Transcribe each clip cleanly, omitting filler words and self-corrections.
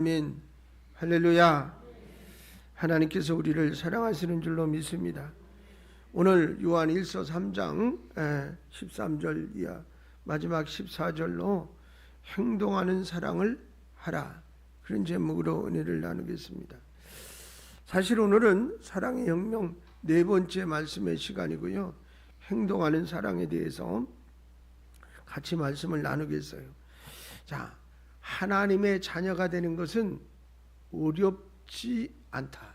아멘. 할렐루야. 하나님께서 우리를 사랑하시는 줄로 믿습니다. 오늘 요한 1서 3장 13절 이하 마지막 14절로 행동하는 사랑을 하라, 그런 제목으로 은혜를 나누겠습니다. 사실 오늘은 사랑의 혁명 네 번째 말씀의 시간이고요, 행동하는 사랑에 대해서 같이 말씀을 나누겠어요. 자, 하나님의 자녀가 되는 것은 어렵지 않다.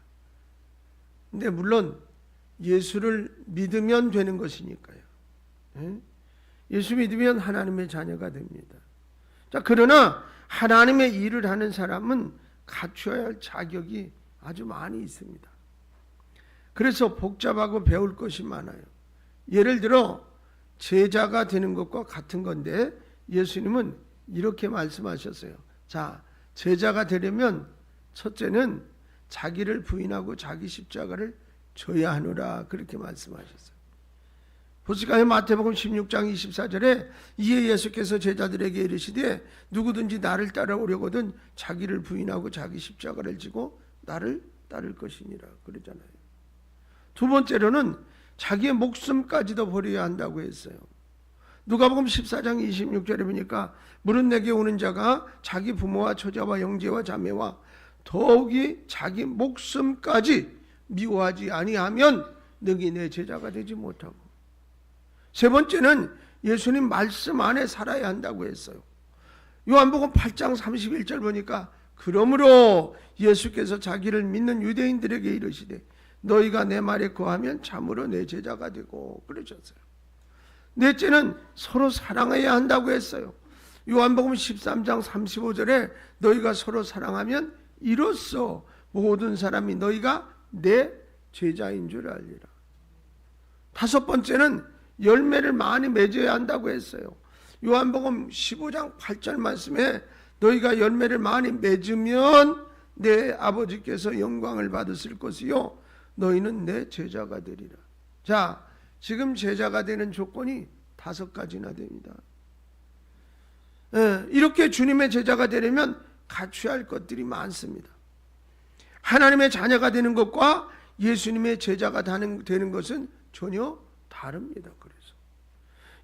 근데 물론 예수를 믿으면 되는 것이니까요. 예수 믿으면 하나님의 자녀가 됩니다. 자, 그러나 하나님의 일을 하는 사람은 갖춰야 할 자격이 아주 많이 있습니다. 그래서 복잡하고 배울 것이 많아요. 예를 들어 제자가 되는 것과 같은 건데, 예수님은 이렇게 말씀하셨어요. 자, 제자가 되려면 첫째는 자기를 부인하고 자기 십자가를 져야 하노라, 그렇게 말씀하셨어요. 보실까요? 마태복음 16장 24절에 이에 예수께서 제자들에게 이르시되 누구든지 나를 따라오려거든 자기를 부인하고 자기 십자가를 지고 나를 따를 것이니라, 그러잖아요. 두 번째로는 자기의 목숨까지도 버려야 한다고 했어요. 누가복음 14장 26절에 보니까 무릇 내게 오는 자가 자기 부모와 처자와 형제와 자매와 더욱이 자기 목숨까지 미워하지 아니하면 너희 내 제자가 되지 못하고, 세 번째는 예수님 말씀 안에 살아야 한다고 했어요. 요한복음 8장 31절 보니까 그러므로 예수께서 자기를 믿는 유대인들에게 이르시되 너희가 내 말에 거하면 참으로 내 제자가 되고, 그러셨어요. 넷째는 서로 사랑해야 한다고 했어요. 요한복음 13장 35절에 너희가 서로 사랑하면 이로써 모든 사람이 너희가 내 제자인 줄 알리라. 다섯 번째는 열매를 많이 맺어야 한다고 했어요. 요한복음 15장 8절 말씀에 너희가 열매를 많이 맺으면 내 아버지께서 영광을 받으실 것이요 너희는 내 제자가 되리라. 자, 지금 제자가 되는 조건이 5가지나 됩니다. 이렇게 주님의 제자가 되려면 갖춰야 할 것들이 많습니다. 하나님의 자녀가 되는 것과 예수님의 제자가 되는 것은 전혀 다릅니다.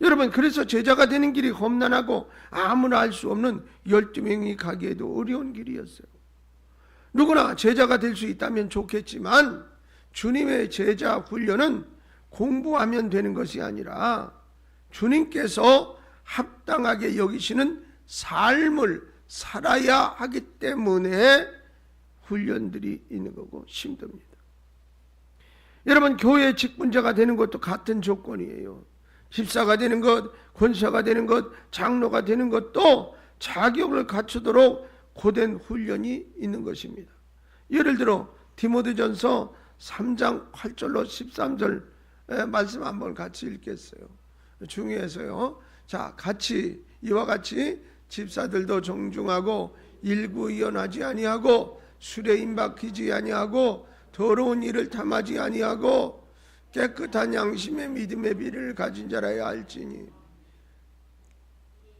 여러분, 그래서 제자가 되는 길이 험난하고 아무나 알 수 없는 12명이 가기에도 어려운 길이었어요. 누구나 제자가 될 수 있다면 좋겠지만 주님의 제자 훈련은 공부하면 되는 것이 아니라 주님께서 합당하게 여기시는 삶을 살아야 하기 때문에 훈련들이 있는 거고 힘듭니다. 여러분, 교회 직분자가 되는 것도 같은 조건이에요. 집사가 되는 것, 권사가 되는 것, 장로가 되는 것도 자격을 갖추도록 고된 훈련이 있는 것입니다. 예를 들어 디모데전서 3장 8절로 13절 말씀 한번 같이 읽겠어요. 중요해서요. 자, 같이 이와 같이 집사들도 정중하고 일구이연하지 아니하고 술에 임박히지 아니하고 더러운 일을 탐하지 아니하고 깨끗한 양심의 믿음의 비를 가진 자라야 할지니,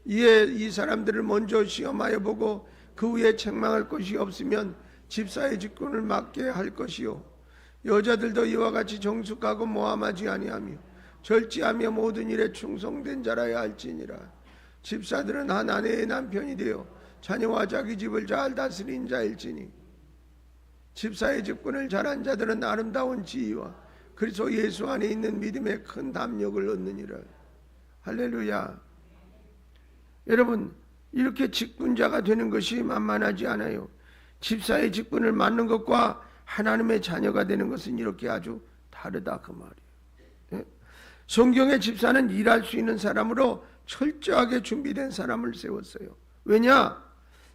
이에 이 사람들을 먼저 시험하여 보고 그 후에 책망할 것이 없으면 집사의 직분을 맡게 할 것이요, 여자들도 이와 같이 정숙하고 모함하지 아니하며 절제하며 모든 일에 충성된 자라야 할지니라. 집사들은 한 아내의 남편이 되어 자녀와 자기 집을 잘 다스린 자일지니, 집사의 직분을 잘한 자들은 아름다운 지위와 그리스도 예수 안에 있는 믿음의 큰 담력을 얻느니라. 할렐루야. 여러분, 이렇게 직분자가 되는 것이 만만하지 않아요. 집사의 직분을 맡는 것과 하나님의 자녀가 되는 것은 이렇게 아주 다르다, 그 말이에요. 성경의 집사는 일할 수 있는 사람으로 철저하게 준비된 사람을 세웠어요. 왜냐?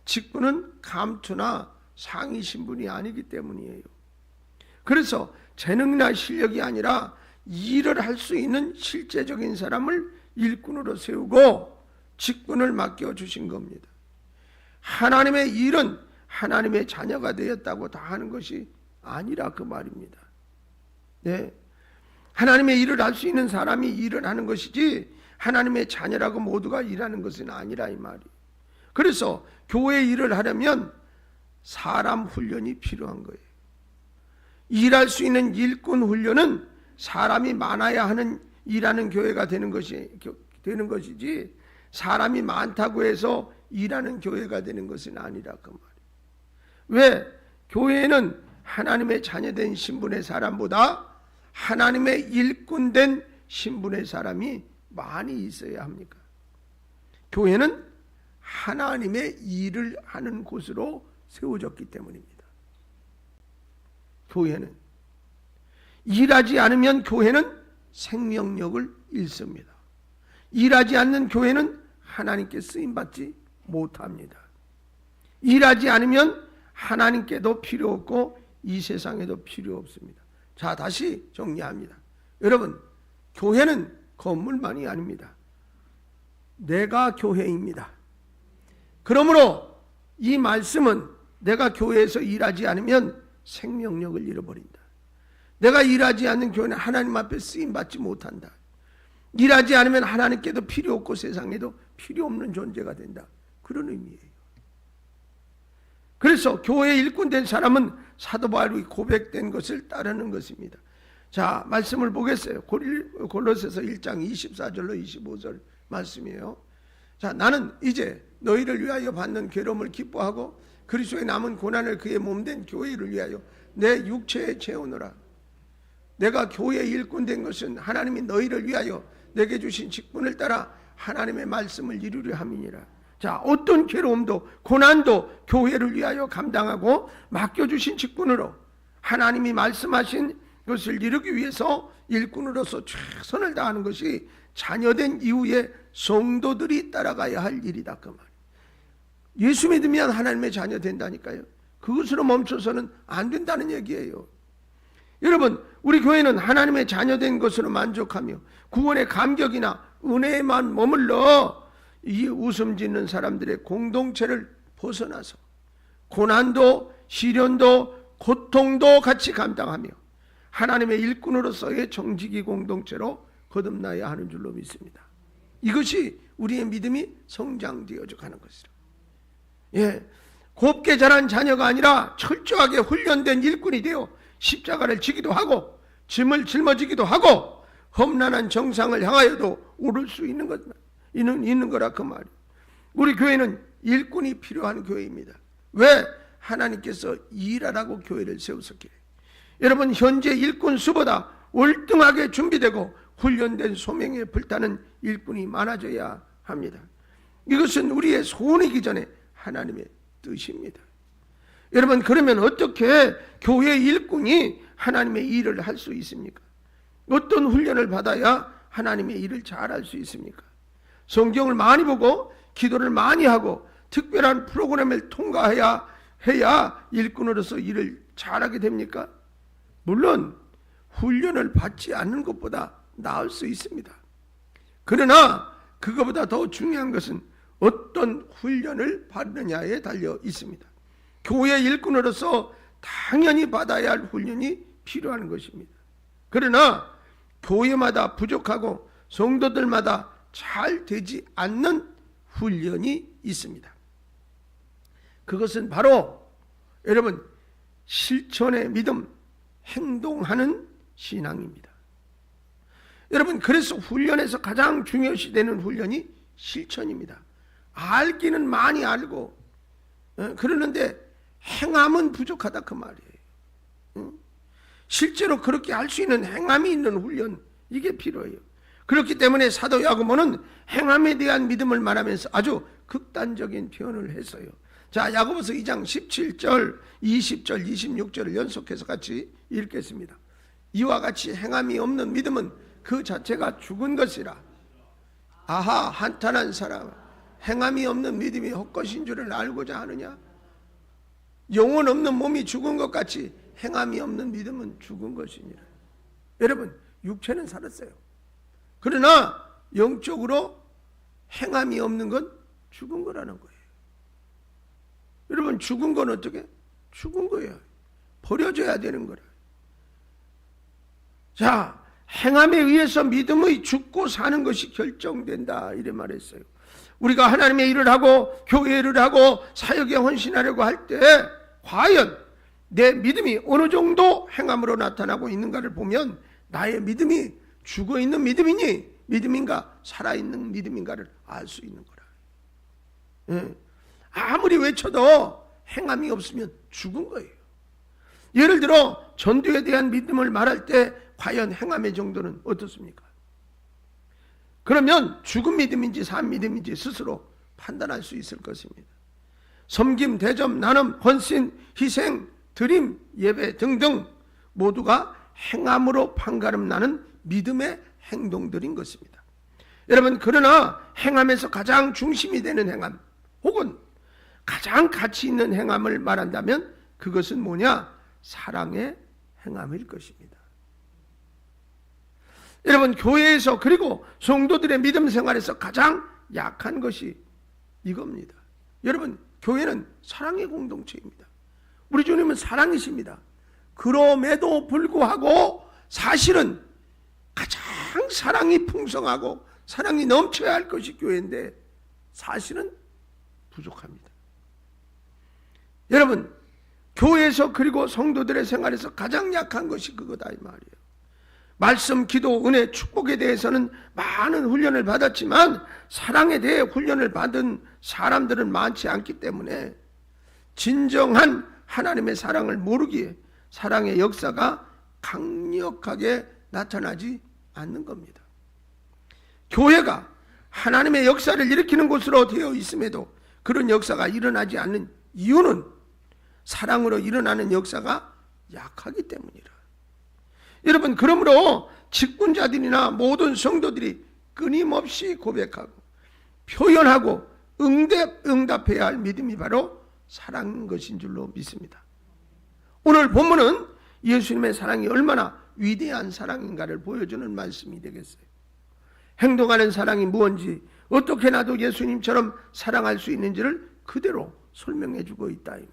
직분은 감투나 상위 신분이 아니기 때문이에요. 그래서 재능이나 실력이 아니라 일을 할 수 있는 실제적인 사람을 일꾼으로 세우고 직분을 맡겨주신 겁니다. 하나님의 일은 하나님의 자녀가 되었다고 다 하는 것이 아니라, 그 말입니다. 네. 하나님의 일을 할 수 있는 사람이 일을 하는 것이지 하나님의 자녀라고 모두가 일하는 것은 아니라, 이 말이. 그래서 교회 일을 하려면 사람 훈련이 필요한 거예요. 일할 수 있는 일꾼 훈련은 사람이 많아야 하는 일하는 교회가 되는 것이지 사람이 많다고 해서 일하는 교회가 되는 것은 아니라 그 말이에요. 왜? 교회는 하나님의 자녀된 신분의 사람보다 하나님의 일꾼된 신분의 사람이 많이 있어야 합니까? 교회는 하나님의 일을 하는 곳으로 세워졌기 때문입니다. 교회는 일하지 않으면 교회는 생명력을 잃습니다. 일하지 않는 교회는 하나님께 쓰임받지 못합니다. 일하지 않으면 하나님께도 필요 없고 이 세상에도 필요 없습니다. 자, 다시 정리합니다. 여러분, 교회는 건물만이 아닙니다. 내가 교회입니다. 그러므로 이 말씀은 내가 교회에서 일하지 않으면 생명력을 잃어버린다. 내가 일하지 않는 교회는 하나님 앞에 쓰임받지 못한다. 일하지 않으면 하나님께도 필요 없고 세상에도 필요 없는 존재가 된다. 그런 의미예요. 그래서 교회에 일꾼된 사람은 사도 바울이 고백된 것을 따르는 것입니다. 자, 말씀을 보겠어요. 골로새서 1장 24절로 25절 말씀이에요. 자, 나는 이제 너희를 위하여 받는 괴로움을 기뻐하고 그리스도의 남은 고난을 그의 몸된 교회를 위하여 내 육체에 채우노라. 내가 교회의 일꾼된 것은 하나님이 너희를 위하여 내게 주신 직분을 따라 하나님의 말씀을 이루려 함이니라. 자, 어떤 괴로움도 고난도 교회를 위하여 감당하고 맡겨주신 직분으로 하나님이 말씀하신 것을 이루기 위해서 일꾼으로서 최선을 다하는 것이 자녀된 이후에 성도들이 따라가야 할 일이다 그 말이에요. 예수 믿으면 하나님의 자녀 된다니까요. 그것으로 멈춰서는 안 된다는 얘기예요. 여러분, 우리 교회는 하나님의 자녀된 것으로 만족하며 구원의 감격이나 은혜에만 머물러 이 웃음 짓는 사람들의 공동체를 벗어나서 고난도 시련도 고통도 같이 감당하며 하나님의 일꾼으로서의 정직이 공동체로 거듭나야 하는 줄로 믿습니다. 이것이 우리의 믿음이 성장되어져 가는 것이라. 예, 곱게 자란 자녀가 아니라 철저하게 훈련된 일꾼이 되어 십자가를 지기도 하고 짐을 짊어지기도 하고 험난한 정상을 향하여도 오를 수 있는 거라 그 말이에요. 우리 교회는 일꾼이 필요한 교회입니다. 왜? 하나님께서 일하라고 교회를 세우셨기에. 여러분, 현재 일꾼 수보다 월등하게 준비되고 훈련된 소명에 불타는 일꾼이 많아져야 합니다. 이것은 우리의 소원이기 전에 하나님의 뜻입니다. 여러분, 그러면 어떻게 교회 일꾼이 하나님의 일을 할 수 있습니까? 어떤 훈련을 받아야 하나님의 일을 잘할 수 있습니까? 성경을 많이 보고 기도를 많이 하고 특별한 프로그램을 통과해야 일꾼으로서 일을 잘하게 됩니까? 물론 훈련을 받지 않는 것보다 나을 수 있습니다. 그러나 그것보다 더 중요한 것은 어떤 훈련을 받느냐에 달려 있습니다. 교회 일꾼으로서 당연히 받아야 할 훈련이 필요한 것입니다. 그러나 교회마다 부족하고 성도들마다 잘 되지 않는 훈련이 있습니다. 그것은 바로 여러분 실천의 믿음, 행동하는 신앙입니다. 여러분, 그래서 훈련에서 가장 중요시 되는 훈련이 실천입니다. 알기는 많이 알고 그러는데 행함은 부족하다 그 말이에요. 실제로 그렇게 할 수 있는 행함이 있는 훈련, 이게 필요해요. 그렇기 때문에 사도 야고보는 행함에 대한 믿음을 말하면서 아주 극단적인 표현을 했어요. 자, 야고보서 2장 17절, 20절, 26절을 연속해서 같이 읽겠습니다. 이와 같이 행함이 없는 믿음은 그 자체가 죽은 것이라. 아하, 한탄한 사람, 행함이 없는 믿음이 헛것인 줄을 알고자 하느냐? 영혼 없는 몸이 죽은 것 같이 행함이 없는 믿음은 죽은 것이니라. 여러분, 육체는 살았어요. 그러나 영적으로 행함이 없는 건 죽은 거라는 거예요. 여러분, 죽은 건 어떻게? 죽은 거예요. 버려져야 되는 거라. 자, 행함에 의해서 믿음의 죽고 사는 것이 결정된다, 이래 말했어요. 우리가 하나님의 일을 하고 교회 일을 하고 사역에 헌신하려고 할 때 과연 내 믿음이 어느 정도 행함으로 나타나고 있는가를 보면 나의 믿음이 죽어있는 믿음인가 살아있는 믿음인가를 알 수 있는 거라. 아무리 외쳐도 행함이 없으면 죽은 거예요. 예를 들어 전도에 대한 믿음을 말할 때 과연 행함의 정도는 어떻습니까? 그러면 죽은 믿음인지 산 믿음인지 스스로 판단할 수 있을 것입니다. 섬김, 대접, 나눔, 헌신, 희생, 드림, 예배 등등 모두가 행함으로 판가름 나는 믿음의 행동들인 것입니다. 여러분, 그러나 행함에서 가장 중심이 되는 행함 혹은 가장 가치 있는 행함을 말한다면 그것은 뭐냐? 사랑의 행함일 것입니다. 여러분, 교회에서 그리고 성도들의 믿음 생활에서 가장 약한 것이 이겁니다. 여러분, 교회는 사랑의 공동체입니다. 우리 주님은 사랑이십니다. 그럼에도 불구하고 사실은 가장 사랑이 풍성하고 사랑이 넘쳐야 할 것이 교회인데 사실은 부족합니다. 여러분, 교회에서 그리고 성도들의 생활에서 가장 약한 것이 그거다 이 말이에요. 말씀, 기도, 은혜, 축복에 대해서는 많은 훈련을 받았지만 사랑에 대해 훈련을 받은 사람들은 많지 않기 때문에 진정한 하나님의 사랑을 모르기에 사랑의 역사가 강력하게 나타나지 않는 겁니다. 교회가 하나님의 역사를 일으키는 곳으로 되어 있음에도 그런 역사가 일어나지 않는 이유는 사랑으로 일어나는 역사가 약하기 때문이라. 여러분, 그러므로 직분자들이나 모든 성도들이 끊임없이 고백하고 표현하고 응답해야 할 믿음이 바로 사랑인 것인 줄로 믿습니다. 오늘 본문은 예수님의 사랑이 얼마나 위대한 사랑인가를 보여주는 말씀이 되겠어요. 행동하는 사랑이 무엇인지, 어떻게 나도 예수님처럼 사랑할 수 있는지를 그대로 설명해 주고 있다 이 말이에요.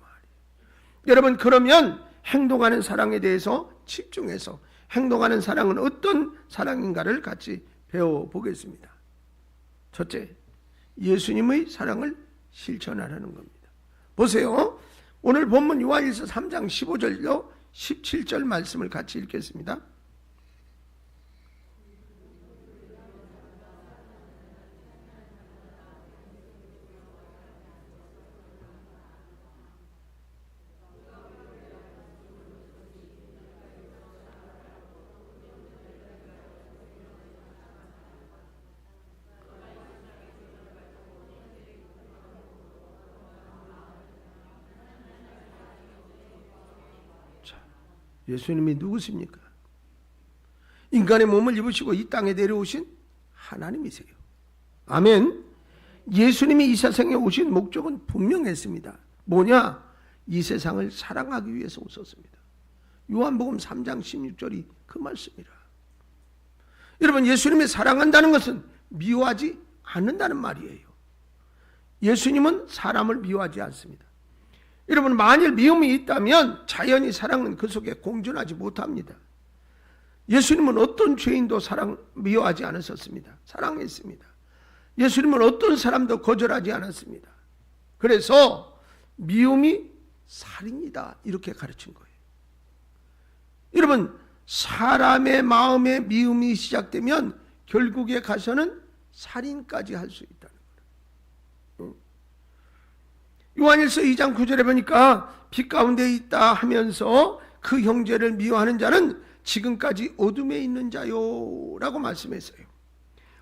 여러분, 그러면 행동하는 사랑에 대해서 집중해서 행동하는 사랑은 어떤 사랑인가를 같이 배워보겠습니다. 첫째, 예수님의 사랑을 실천하라는 겁니다. 보세요. 오늘 본문 요한일서 3장 15절로 17절 말씀을 같이 읽겠습니다. 예수님이 누구십니까? 인간의 몸을 입으시고 이 땅에 내려오신 하나님이세요. 아멘. 예수님이 이 세상에 오신 목적은 분명했습니다. 뭐냐? 이 세상을 사랑하기 위해서 오셨습니다. 요한복음 3장 16절이 그 말씀이라. 여러분, 예수님이 사랑한다는 것은 미워하지 않는다는 말이에요. 예수님은 사람을 미워하지 않습니다. 여러분, 만일 미움이 있다면 자연히 사랑은 그 속에 공존하지 못합니다. 예수님은 어떤 죄인도 미워하지 않으셨습니다. 사랑했습니다. 예수님은 어떤 사람도 거절하지 않았습니다. 그래서 미움이 살인이다 이렇게 가르친 거예요. 여러분, 사람의 마음에 미움이 시작되면 결국에 가서는 살인까지 할 수 있다는 거예요. 요한일서 2장 9절에 보니까 빛 가운데 있다 하면서 그 형제를 미워하는 자는 지금까지 어둠에 있는 자요 라고 말씀했어요.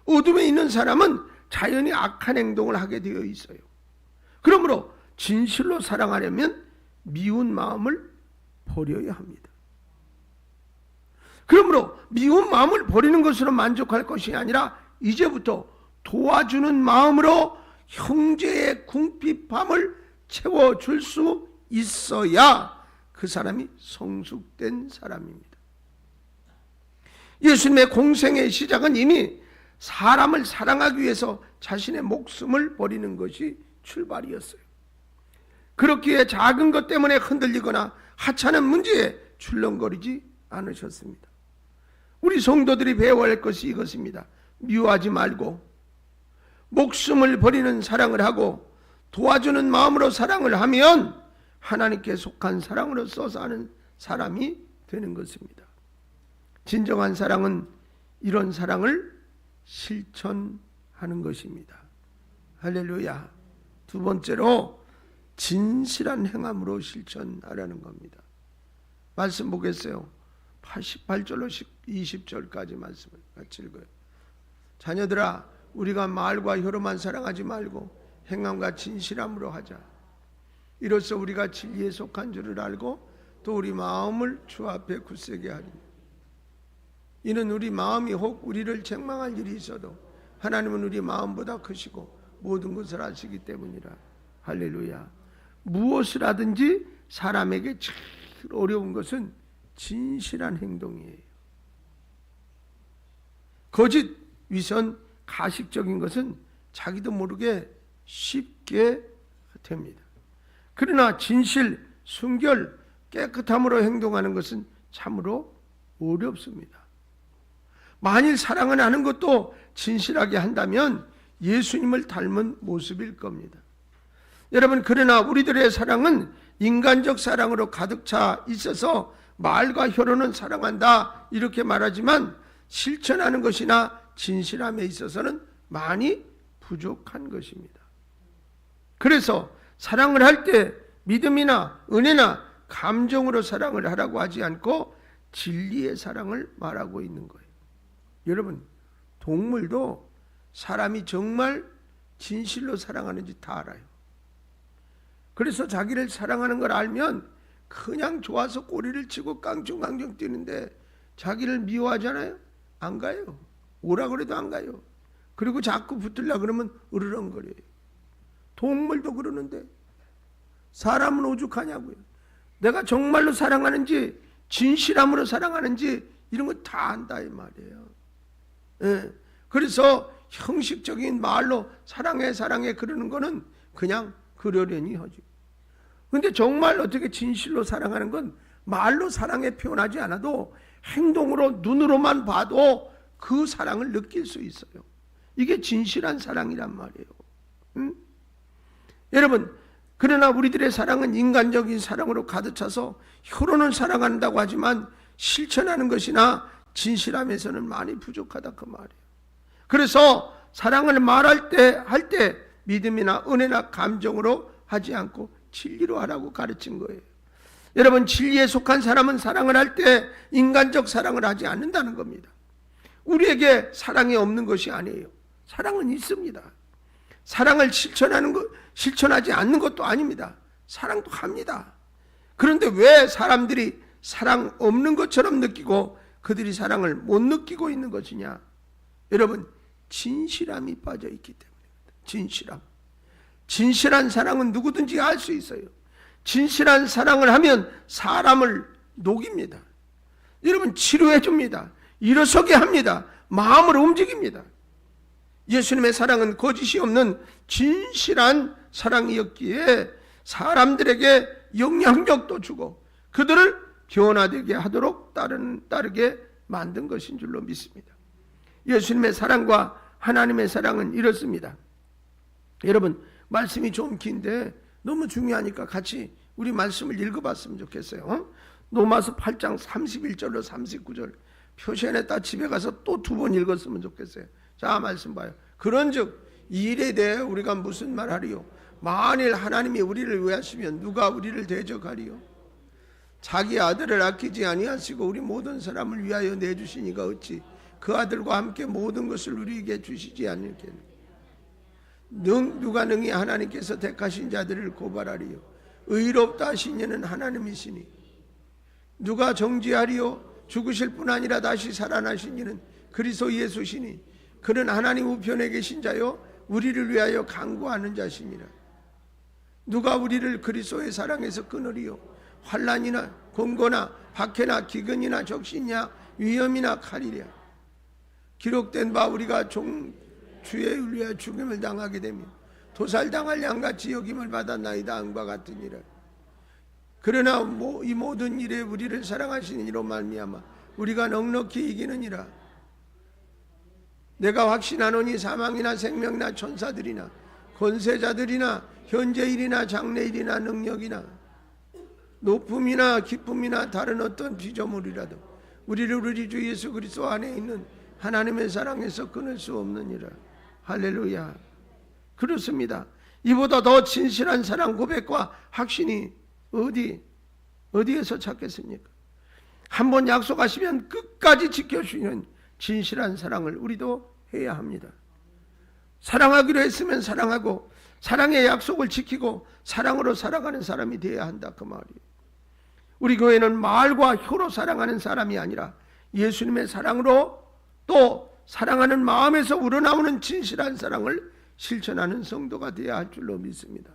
어둠에 있는 사람은 자연히 악한 행동을 하게 되어 있어요. 그러므로 진실로 사랑하려면 미운 마음을 버려야 합니다. 그러므로 미운 마음을 버리는 것으로 만족할 것이 아니라 이제부터 도와주는 마음으로 형제의 궁핍함을 채워줄 수 있어야 그 사람이 성숙된 사람입니다. 예수님의 공생의 시작은 이미 사람을 사랑하기 위해서 자신의 목숨을 버리는 것이 출발이었어요. 그렇기에 작은 것 때문에 흔들리거나 하찮은 문제에 출렁거리지 않으셨습니다. 우리 성도들이 배워야 할 것이 이것입니다. 미워하지 말고 목숨을 버리는 사랑을 하고 도와주는 마음으로 사랑을 하면 하나님께 속한 사랑으로서 사는 사람이 되는 것입니다. 진정한 사랑은 이런 사랑을 실천하는 것입니다. 할렐루야. 두 번째로 진실한 행함으로 실천하라는 겁니다. 말씀 보겠어요. 88절로 20절까지 말씀을 같이 읽어요. 자녀들아, 우리가 말과 혀로만 사랑하지 말고 행함과 진실함으로 하자. 이로써 우리가 진리에 속한 줄을 알고 또 우리 마음을 주 앞에 굳세게 하리니, 이는 우리 마음이 혹 우리를 책망할 일이 있어도 하나님은 우리 마음보다 크시고 모든 것을 아시기 때문이라. 할렐루야. 무엇을 하든지 사람에게 제일 어려운 것은 진실한 행동이에요. 거짓, 위선, 가식적인 것은 자기도 모르게 쉽게 됩니다. 그러나 진실, 순결, 깨끗함으로 행동하는 것은 참으로 어렵습니다. 만일 사랑을 하는 것도 진실하게 한다면 예수님을 닮은 모습일 겁니다. 여러분, 그러나 우리들의 사랑은 인간적 사랑으로 가득 차 있어서 말과 혀로는 사랑한다 이렇게 말하지만 실천하는 것이나 진실함에 있어서는 많이 부족한 것입니다. 그래서 사랑을 할 때 믿음이나 은혜나 감정으로 사랑을 하라고 하지 않고 진리의 사랑을 말하고 있는 거예요. 여러분, 동물도 사람이 정말 진실로 사랑하는지 다 알아요. 그래서 자기를 사랑하는 걸 알면 그냥 좋아서 꼬리를 치고 깡충깡충 뛰는데 자기를 미워하잖아요. 안 가요. 오라 그래도 안 가요. 그리고 자꾸 붙으려고 그러면 으르렁거려요. 동물도 그러는데 사람은 오죽하냐고요. 내가 정말로 사랑하는지 진실함으로 사랑하는지 이런 거 다 안다 이 말이에요. 예. 그래서 형식적인 말로 사랑해 사랑해 그러는 거는 그냥 그러려니 하지. 근데 정말 어떻게 진실로 사랑하는 건 말로 사랑에 표현하지 않아도 행동으로 눈으로만 봐도 그 사랑을 느낄 수 있어요. 이게 진실한 사랑이란 말이에요. 응? 여러분, 그러나 우리들의 사랑은 인간적인 사랑으로 가득 차서 혀로는 사랑한다고 하지만 실천하는 것이나 진실함에서는 많이 부족하다 그 말이에요. 그래서 사랑을 말할 때 할 때 믿음이나 은혜나 감정으로 하지 않고 진리로 하라고 가르친 거예요. 여러분, 진리에 속한 사람은 사랑을 할 때 인간적 사랑을 하지 않는다는 겁니다. 우리에게 사랑이 없는 것이 아니에요. 사랑은 있습니다. 사랑을 실천하지 않는 것도 아닙니다. 사랑도 합니다. 그런데 왜 사람들이 사랑 없는 것처럼 느끼고 그들이 사랑을 못 느끼고 있는 것이냐? 여러분, 진실함이 빠져 있기 때문입니다. 진실함. 진실한 사랑은 누구든지 알 수 있어요. 진실한 사랑을 하면 사람을 녹입니다. 여러분, 치료해 줍니다. 일어서게 합니다. 마음을 움직입니다. 예수님의 사랑은 거짓이 없는 진실한 사랑이었기에 사람들에게 영향력도 주고 그들을 변화되게 하도록 따르게 만든 것인 줄로 믿습니다. 예수님의 사랑과 하나님의 사랑은 이렇습니다. 여러분, 말씀이 좀 긴데 너무 중요하니까 같이 우리 말씀을 읽어봤으면 좋겠어요. 로마서 8장 31절로 39절 표시해냈다 집에 가서 또 두 번 읽었으면 좋겠어요. 자, 말씀 봐요. 그런즉 이 일에 대해 우리가 무슨 말하리요? 만일 하나님이 우리를 위하시면 누가 우리를 대적하리요? 자기 아들을 아끼지 아니하시고 우리 모든 사람을 위하여 내주시니가 어찌 그 아들과 함께 모든 것을 우리에게 주시지 않겠느냐? 누가 능히 하나님께서 택하신 자들을 고발하리요? 의롭다 하신 이는 하나님이시니 누가 정죄하리요? 죽으실 뿐 아니라 다시 살아나신 이는 그리스도 예수시니 그는 하나님 우편에 계신 자요 우리를 위하여 간구하는 자시니라. 누가 우리를 그리스도의 사랑에서 끊으리요? 환난이나 곤고나 박해나 기근이나 적신이나 위험이나 칼이랴. 기록된 바 우리가 주의 위하여 죽임을 당하게 되며 도살당할 양같이 여김을 받았나이다 함과 같으니라. 그러나 이 모든 일에 우리를 사랑하시는 이로 말미암아 우리가 넉넉히 이기느니라. 내가 확신하노니 사망이나 생명이나 천사들이나 권세자들이나 현재일이나 장래일이나 능력이나 높음이나 기쁨이나 다른 어떤 피조물이라도 우리를 우리 주 예수 그리스도 안에 있는 하나님의 사랑에서 끊을 수 없느니라. 할렐루야. 그렇습니다. 이보다 더 진실한 사랑 고백과 확신이 어디에서 찾겠습니까? 한번 약속하시면 끝까지 지켜주시는 진실한 사랑을 우리도 해야 합니다. 사랑하기로 했으면 사랑하고 사랑의 약속을 지키고 사랑으로 살아가는 사람이 되어야 한다 그 말이에요. 우리 교회는 말과 혀로 사랑하는 사람이 아니라 예수님의 사랑으로 또 사랑하는 마음에서 우러나오는 진실한 사랑을 실천하는 성도가 되어야 할 줄로 믿습니다.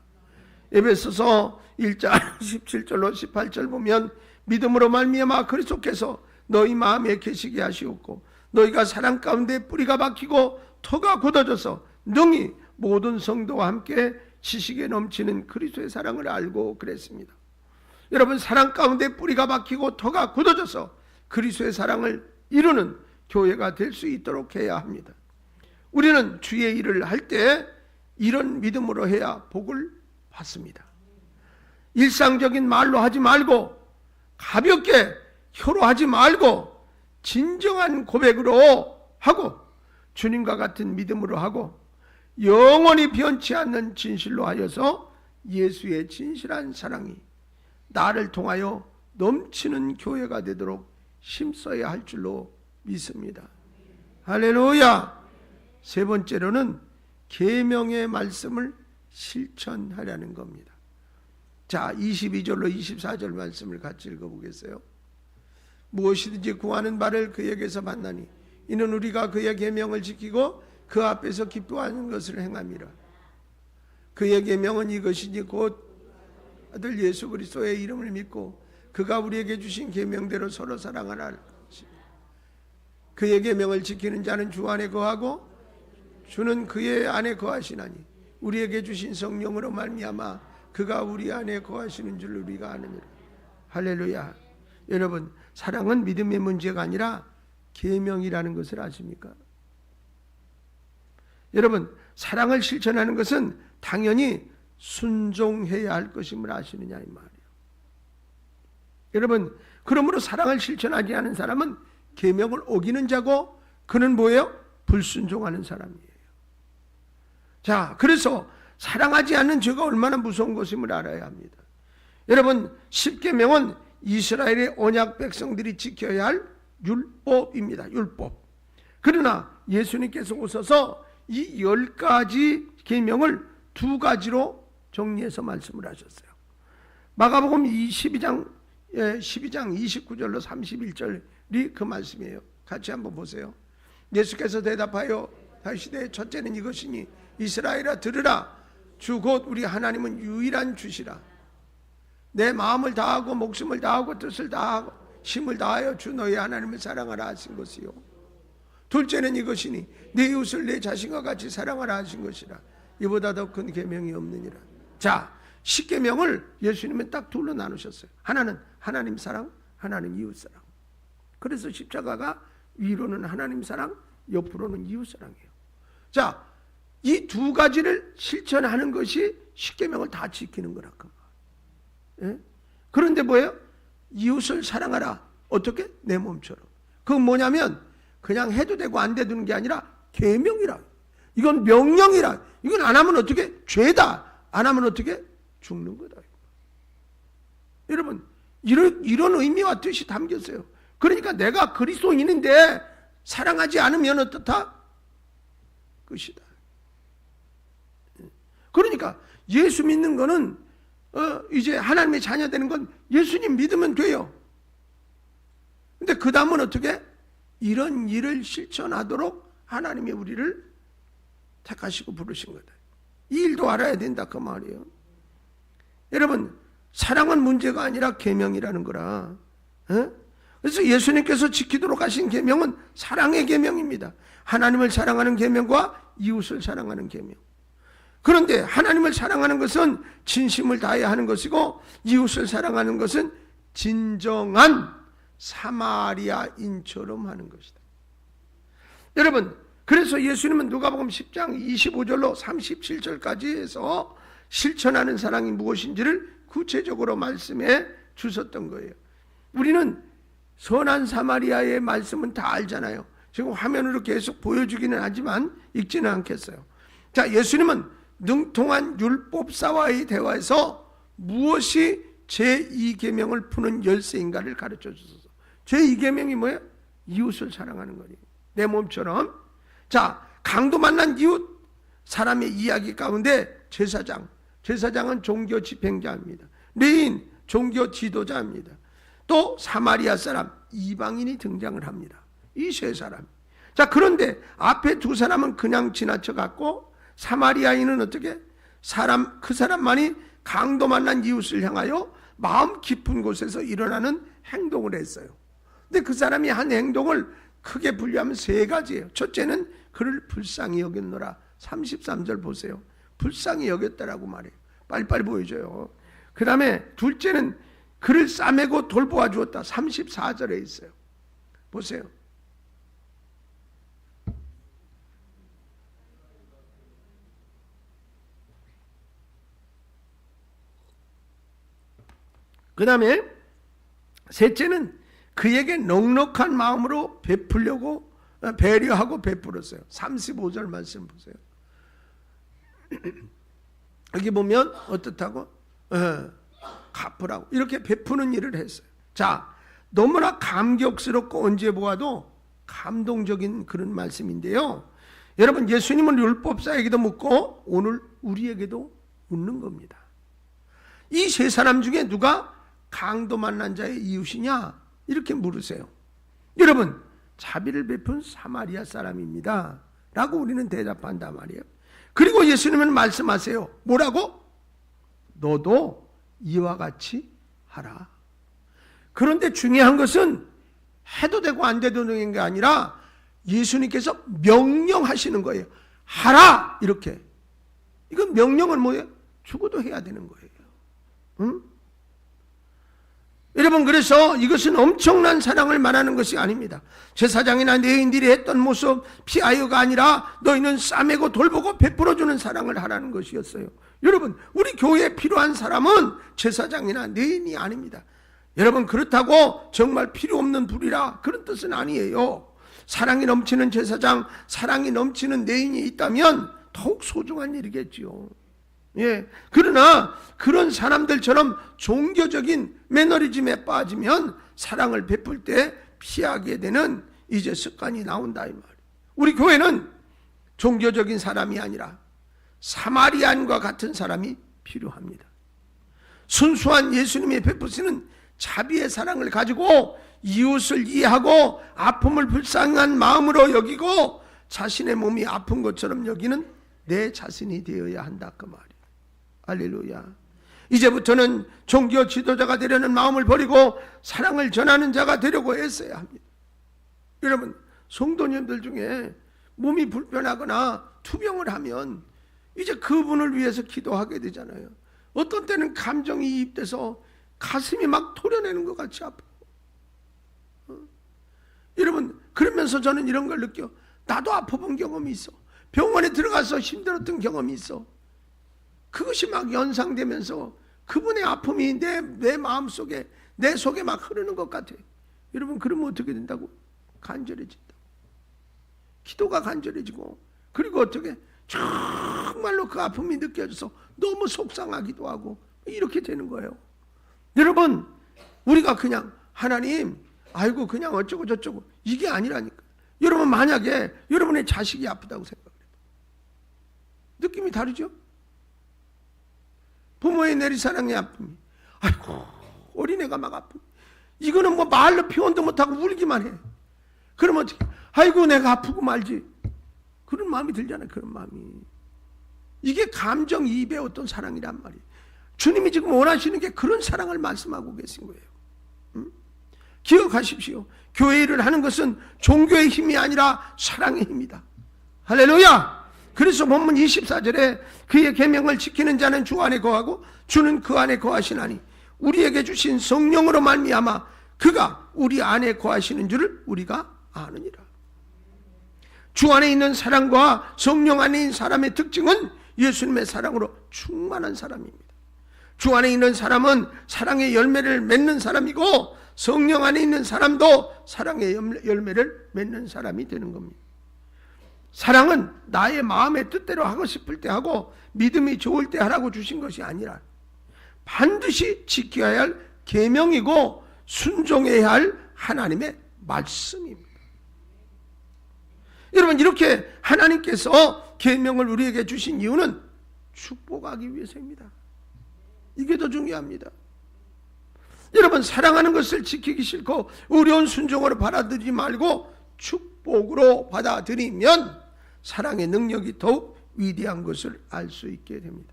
에베소서 1장 17절로 18절 보면 믿음으로 말미암아 그리스도께서 너희 마음에 계시게 하시옵고 너희가 사랑 가운데 뿌리가 박히고 터가 굳어져서 능히 모든 성도와 함께 지식에 넘치는 그리스도의 사랑을 알고 그랬습니다. 여러분, 사랑 가운데 뿌리가 박히고 터가 굳어져서 그리스도의 사랑을 이루는 교회가 될 수 있도록 해야 합니다. 우리는 주의 일을 할 때 이런 믿음으로 해야 복을 받습니다. 일상적인 말로 하지 말고 가볍게 혀로 하지 말고 진정한 고백으로 하고 주님과 같은 믿음으로 하고 영원히 변치 않는 진실로 하여서 예수의 진실한 사랑이 나를 통하여 넘치는 교회가 되도록 힘써야 할 줄로 믿습니다. 할렐루야. 세 번째로는 계명의 말씀을 실천하려는 겁니다. 자, 22절로 24절 말씀을 같이 읽어보겠어요. 무엇이든지 구하는 바를 그에게서 만나니 이는 우리가 그의 계명을 지키고 그 앞에서 기뻐하는 것을 행함이라. 그의 계명은 이것이니 곧 아들 예수 그리스도의 이름을 믿고 그가 우리에게 주신 계명대로 서로 사랑하라. 그의 계명을 지키는 자는 주 안에 거하고 주는 그의 안에 거하시나니 우리에게 주신 성령으로 말미암아 그가 우리 안에 거하시는 줄 우리가 아느니라. 할렐루야. 여러분, 사랑은 믿음의 문제가 아니라 계명이라는 것을 아십니까? 여러분, 사랑을 실천하는 것은 당연히 순종해야 할 것임을 아시느냐 이 말이에요. 여러분, 그러므로 사랑을 실천하지 않은 사람은 계명을 어기는 자고 그는 뭐예요? 불순종하는 사람이에요. 자, 그래서 사랑하지 않는 죄가 얼마나 무서운 것임을 알아야 합니다. 여러분, 10계명은 이스라엘의 언약 백성들이 지켜야 할 율법입니다. 율법. 그러나 예수님께서 오셔서 이 10가지 계명을 2가지로 정리해서 말씀을 하셨어요. 마가복음 12장 29절로 31절이 그 말씀이에요. 같이 한번 보세요. 예수께서 대답하여 다시되 첫째는 이것이니 이스라엘아 들으라. 주 곧 우리 하나님은 유일한 주시라. 내 마음을 다하고 목숨을 다하고 뜻을 다하고 힘을 다하여 주 너희 하나님을 사랑하라 하신 것이요. 둘째는 이것이니 내 이웃을 내 자신과 같이 사랑하라 하신 것이라. 이보다 더 큰 계명이 없느니라. 자, 10계명을 예수님은 딱 둘로 나누셨어요. 하나는 하나님 사랑, 하나는 이웃 사랑. 그래서 십자가가 위로는 하나님 사랑, 옆으로는 이웃 사랑이에요. 자, 이 2가지를 실천하는 것이 10계명을 다 지키는 거라고. 예? 그런데 뭐예요? 이웃을 사랑하라. 어떻게? 내 몸처럼. 그건 뭐냐면 그냥 해도 되고 안 돼도 되는 게 아니라 계명이라. 이건 명령이라. 이건 안 하면 어떻게? 죄다. 안 하면 어떻게? 죽는 거다. 여러분, 이런 의미와 뜻이 담겼어요. 그러니까 내가 그리스도인인데 사랑하지 않으면 어떻다? 끝이다. 그러니까 예수 믿는 거는 이제 하나님의 자녀 되는 건 예수님 믿으면 돼요. 근데 그 다음은 어떻게? 이런 일을 실천하도록 하나님이 우리를 택하시고 부르신 거다. 이 일도 알아야 된다 그 말이에요. 여러분, 사랑은 문제가 아니라 계명이라는 거라. 그래서 예수님께서 지키도록 하신 계명은 사랑의 계명입니다. 하나님을 사랑하는 계명과 이웃을 사랑하는 계명. 그런데 하나님을 사랑하는 것은 진심을 다해야 하는 것이고 이웃을 사랑하는 것은 진정한 사마리아인처럼 하는 것이다. 여러분, 그래서 예수님은 누가복음 10장 25절로 37절까지 해서 실천하는 사랑이 무엇인지를 구체적으로 말씀해 주셨던 거예요. 우리는 선한 사마리아의 말씀은 다 알잖아요. 지금 화면으로 계속 보여주기는 하지만 읽지는 않겠어요. 자, 예수님은 능통한 율법사와의 대화에서 무엇이 제2계명을 푸는 열쇠인가를 가르쳐 주셔서, 제2계명이 뭐예요? 이웃을 사랑하는 거예요. 내 몸처럼. 자, 강도 만난 이웃, 사람의 이야기 가운데 제사장은 종교 집행자입니다. 레인, 종교 지도자입니다. 또 사마리아 사람, 이방인이 등장을 합니다. 이 세 사람. 자, 그런데 앞에 두 사람은 그냥 지나쳐 갔고, 사마리아인은 어떻게? 그 사람만이 강도 만난 이웃을 향하여 마음 깊은 곳에서 일어나는 행동을 했어요. 근데 그 사람이 한 행동을 크게 분류하면 세 가지예요. 첫째는 그를 불쌍히 여겼노라. 33절 보세요. 불쌍히 여겼다라고 말해요. 빨리빨리 보여줘요. 그 다음에 둘째는 그를 싸매고 돌보아 주었다. 34절에 있어요. 보세요. 그 다음에 셋째는 그에게 넉넉한 마음으로 베풀려고 배려하고 베풀었어요. 35절 말씀 보세요. 여기 보면 어떻다고? 갚으라고 이렇게 베푸는 일을 했어요. 자, 너무나 감격스럽고 언제 보아도 감동적인 그런 말씀인데요. 여러분, 예수님은 율법사에게도 묻고 오늘 우리에게도 묻는 겁니다. 이 세 사람 중에 누가 강도 만난 자의 이웃이냐? 이렇게 물으세요. 여러분, 자비를 베푼 사마리아 사람입니다 라고 우리는 대답한단 말이에요. 그리고 예수님은 말씀하세요. 뭐라고? 너도 이와 같이 하라. 그런데 중요한 것은 해도 되고 안 돼도 되는 게 아니라 예수님께서 명령하시는 거예요. 하라! 이렇게. 이건 명령은 뭐예요? 죽어도 해야 되는 거예요. 응? 여러분, 그래서 이것은 엄청난 사랑을 말하는 것이 아닙니다. 제사장이나 레위인들이 했던 모습 피하여가 아니라 너희는 싸매고 돌보고 베풀어주는 사랑을 하라는 것이었어요. 여러분, 우리 교회에 필요한 사람은 제사장이나 레위인이 아닙니다. 여러분, 그렇다고 정말 필요 없는 불이라 그런 뜻은 아니에요. 사랑이 넘치는 제사장, 사랑이 넘치는 레위인이 있다면 더욱 소중한 일이겠지요. 예. 그러나 그런 사람들처럼 종교적인 매너리즘에 빠지면 사랑을 베풀 때 피하게 되는 이제 습관이 나온다 이 말이에요. 우리 교회는 종교적인 사람이 아니라 사마리안과 같은 사람이 필요합니다. 순수한 예수님이 베푸시는 자비의 사랑을 가지고 이웃을 이해하고 아픔을 불쌍한 마음으로 여기고 자신의 몸이 아픈 것처럼 여기는 내 자신이 되어야 한다 그 말이에요. 할렐루야. 이제부터는 종교 지도자가 되려는 마음을 버리고 사랑을 전하는 자가 되려고 애써야 합니다. 여러분, 성도님들 중에 몸이 불편하거나 투병을 하면 이제 그분을 위해서 기도하게 되잖아요. 어떤 때는 감정이 이입돼서 가슴이 막 토려내는 것 같이 아프고. 여러분, 그러면서 저는 이런 걸 느껴. 나도 아파본 경험이 있어. 병원에 들어가서 힘들었던 경험이 있어. 그것이 막 연상되면서 그분의 아픔이 내 마음속에 내 속에 막 흐르는 것 같아. 여러분, 그러면 어떻게 된다고? 간절해진다. 기도가 간절해지고, 그리고 어떻게 정말로 그 아픔이 느껴져서 너무 속상하기도 하고 이렇게 되는 거예요. 여러분, 우리가 그냥 하나님 아이고 그냥 어쩌고 저쩌고 이게 아니라니까. 여러분, 만약에 여러분의 자식이 아프다고 생각해요. 느낌이 다르죠? 부모의 내리사랑의 아픔이, 아이고 어린애가 막 아프. 이거는 뭐 말로 표현도 못하고 울기만 해. 그러면 어떻게? 아이고 내가 아프고 말지. 그런 마음이 들잖아요. 그런 마음이. 이게 감정이입의 어떤 사랑이란 말이에요. 주님이 지금 원하시는 게 그런 사랑을 말씀하고 계신 거예요. 응? 기억하십시오. 교회 일을 하는 것은 종교의 힘이 아니라 사랑의 힘이다. 할렐루야. 그래서 본문 24절에 그의 계명을 지키는 자는 주 안에 거하고 주는 그 안에 거하시나니 우리에게 주신 성령으로 말미암아 그가 우리 안에 거하시는 줄을 우리가 아느니라. 주 안에 있는 사랑과 성령 안에 있는 사람의 특징은 예수님의 사랑으로 충만한 사람입니다. 주 안에 있는 사람은 사랑의 열매를 맺는 사람이고, 성령 안에 있는 사람도 사랑의 열매를 맺는 사람이 되는 겁니다. 사랑은 나의 마음의 뜻대로 하고 싶을 때 하고 믿음이 좋을 때 하라고 주신 것이 아니라 반드시 지켜야 할 계명이고 순종해야 할 하나님의 말씀입니다. 여러분, 이렇게 하나님께서 계명을 우리에게 주신 이유는 축복하기 위해서입니다. 이게 더 중요합니다. 여러분, 사랑하는 것을 지키기 싫고 어려운 순종으로 받아들이지 말고 축복으로 받아들이면 사랑의 능력이 더욱 위대한 것을 알 수 있게 됩니다.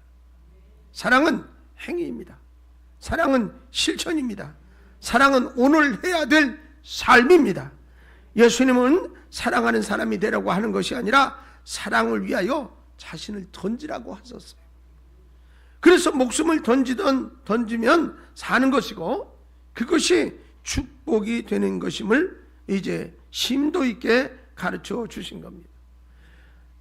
사랑은 행위입니다. 사랑은 실천입니다. 사랑은 오늘 해야 될 삶입니다. 예수님은 사랑하는 사람이 되라고 하는 것이 아니라 사랑을 위하여 자신을 던지라고 하셨어요. 그래서 목숨을 던지면 사는 것이고 그것이 축복이 되는 것임을 이제 심도 있게 가르쳐 주신 겁니다.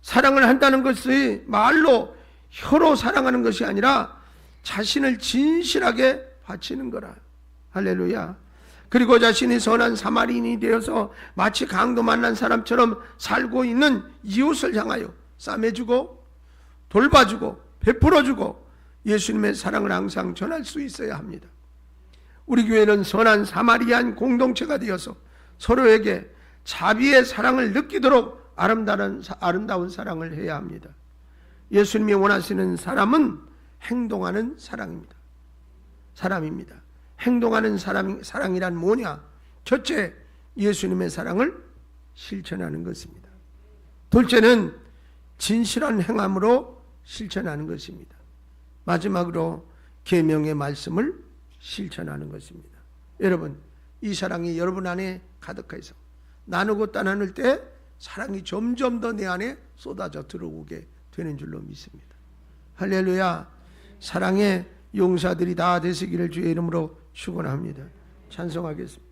사랑을 한다는 것이 말로 혀로 사랑하는 것이 아니라 자신을 진실하게 바치는 거라. 할렐루야. 그리고 자신이 선한 사마리인이 되어서 마치 강도 만난 사람처럼 살고 있는 이웃을 향하여 싸매주고 돌봐주고 베풀어주고 예수님의 사랑을 항상 전할 수 있어야 합니다. 우리 교회는 선한 사마리안 공동체가 되어서 서로에게 자비의 사랑을 느끼도록 아름다운 사랑을 해야 합니다. 예수님이 원하시는 사람은 행동하는 사람입니다. 행동하는 사랑이란 뭐냐? 첫째, 예수님의 사랑을 실천하는 것입니다. 둘째는 진실한 행함으로 실천하는 것입니다. 마지막으로 계명의 말씀을 실천하는 것입니다. 여러분, 이 사랑이 여러분 안에 가득해서 나누고 따나눌 때 사랑이 점점 더 내 안에 쏟아져 들어오게 되는 줄로 믿습니다. 할렐루야. 사랑의 용사들이 다 되시기를 주의 이름으로 축원합니다. 찬송하겠습니다.